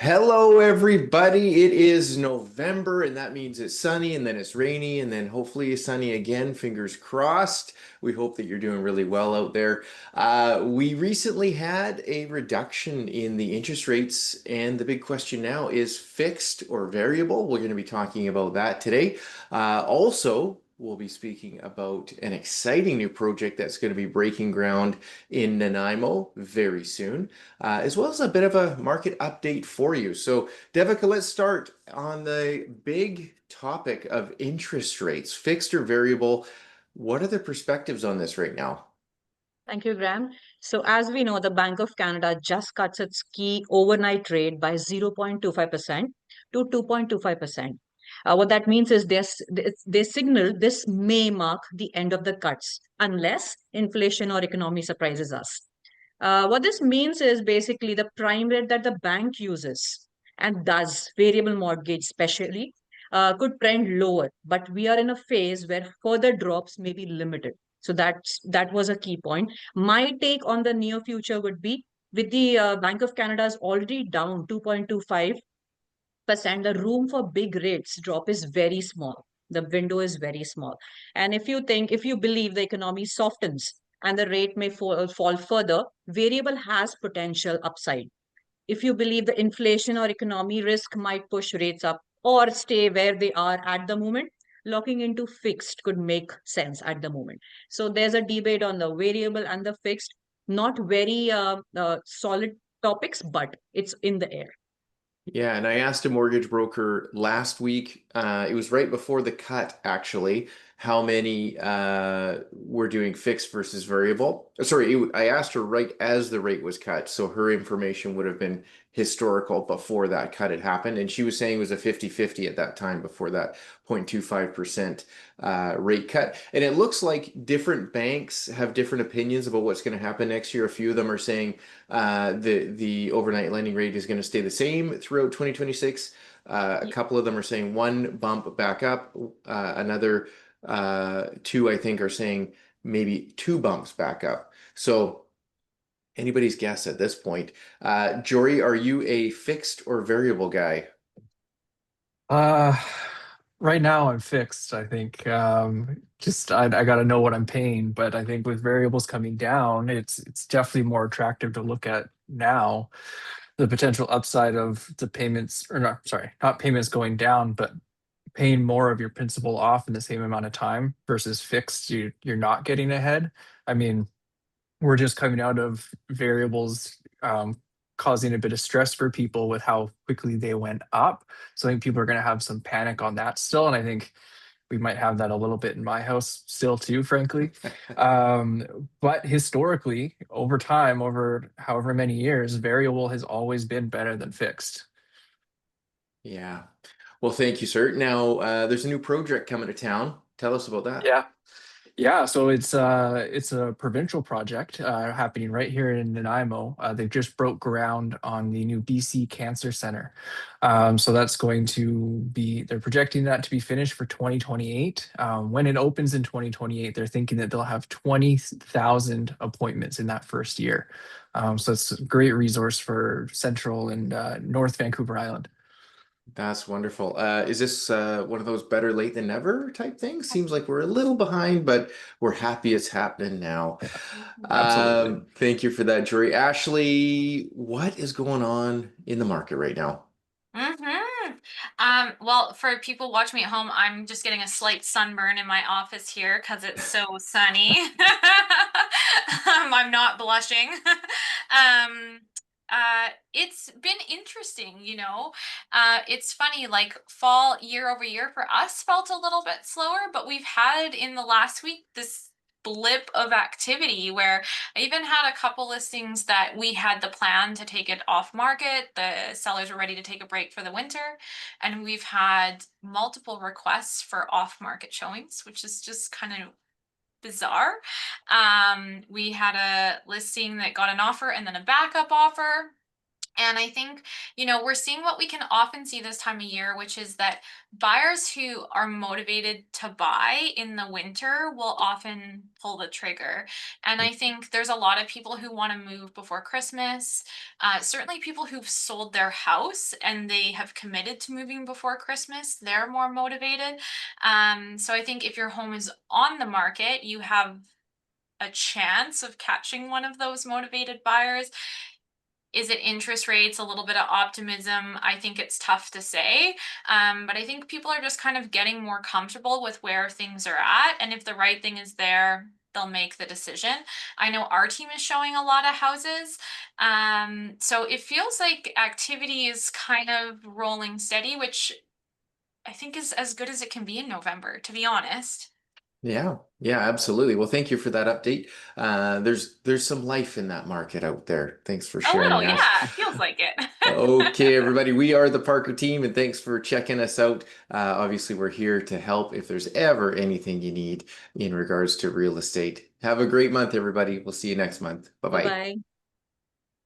Hello, everybody. It is November, and that means it's sunny, and then it's rainy, and then hopefully it's sunny again. Fingers crossed. We hope that you're doing really well out there. We recently had a reduction in the interest rates, and the big question now is fixed or variable. We're going to be talking about that today. Also, we'll be speaking about an exciting new project that's going to be breaking ground in Nanaimo very soon, as well as a bit of a market update for you. So, Devika, let's start on the big topic of interest rates, fixed or variable. What are the perspectives on this right now? Thank you, Graham. So, as we know, the Bank of Canada just cuts its key overnight rate by 0.25% to 2.25%. What that means is they signal this may mark the end of the cuts unless inflation or economy surprises us. What this means is basically the prime rate that the bank uses and does variable mortgage, especially, could trend lower. But we are in a phase where further drops may be limited. So that was a key point. My take on the near future would be with the Bank of Canada is already down 2.25%. The room for big rates drop is very small. The window is very small. And if you believe the economy softens and the rate may fall further, variable has potential upside. If you believe the inflation or economy risk might push rates up or stay where they are at the moment, locking into fixed could make sense at the moment. So there's a debate on the variable and the fixed, not very solid topics, but it's in the air. Yeah, and I asked a mortgage broker last week, it was right before the cut actually, how many were doing fixed versus variable. Sorry, I asked her right as the rate was cut, so her information would have been historical before that cut had happened, and she was saying it was a 50-50 at that time before that 0.25% rate cut. And it looks like different banks have different opinions about what's going to happen next year. A few of them are saying the overnight lending rate is going to stay the same throughout 2026. A couple of them are saying one bump back up. Another two, I think, are saying maybe two bumps back up. So anybody's guess at this point. Jory, are you a fixed or variable guy? Uh, right now I'm fixed. I think just I got to know what I'm paying, but I think with variables coming down, it's definitely more attractive to look at now. The potential upside of the payments, or not, sorry, not payments going down, but paying more of your principal off in the same amount of time versus fixed, you're not getting ahead. I mean, we're just coming out of variables causing a bit of stress for people with how quickly they went up. So I think people are going to have some panic on that still. And I think we might have that a little bit in my house still too, frankly. But historically, over time, over however many years, variable has always been better than fixed. Yeah. Well, thank you, sir. Now, there's a new project coming to town. Tell us about that. Yeah. Yeah, so it's a provincial project happening right here in Nanaimo. They've just broke ground on the new BC Cancer Center. So that's going to be, they're projecting that to be finished for 2028. When it opens in 2028, they're thinking that they'll have 20,000 appointments in that first year. So it's a great resource for Central and North Vancouver Island. That's wonderful. Is this one of those better late than never type things? Seems like we're a little behind, but we're happy it's happening now. Yeah, absolutely. Thank you for that, Jury. Ashley, what is going on in the market right now? Well, for people watching me at home, I'm just getting a slight sunburn in my office here because it's so sunny. I'm not blushing. It's been interesting, you know. It's funny, like fall year over year for us felt a little bit slower, but we've had in the last week this blip of activity where I even had a couple listings that we had the plan to take it off market. The sellers were ready to take a break for the winter, and we've had multiple requests for off market showings, which is just kind of bizarre. We had a listing that got an offer and then a backup offer. And I think, we're seeing what we can often see this time of year, which is that buyers who are motivated to buy in the winter will often pull the trigger. And I think there's a lot of people who want to move before Christmas. Certainly, people who've sold their house and they have committed to moving before Christmas, they're more motivated. So I think if your home is on the market, you have a chance of catching one of those motivated buyers. Is it interest rates, a little bit of optimism? I think it's tough to say. But I think people are just kind of getting more comfortable with where things are at. And if the right thing is there, they'll make the decision. I know our team is showing a lot of houses. So it feels like activity is kind of rolling steady, which I think is as good as it can be in November, to be honest. Yeah, yeah, absolutely. Well, thank you for that update. There's some life in that market out there. Thanks for A little, sharing that. yeah, it feels like it. Okay, everybody, we are the Parker team, and thanks for checking us out. Obviously, we're here to help if there's ever anything you need in regards to real estate. Have a great month, everybody. We'll see you next month. Bye-bye. Bye-bye.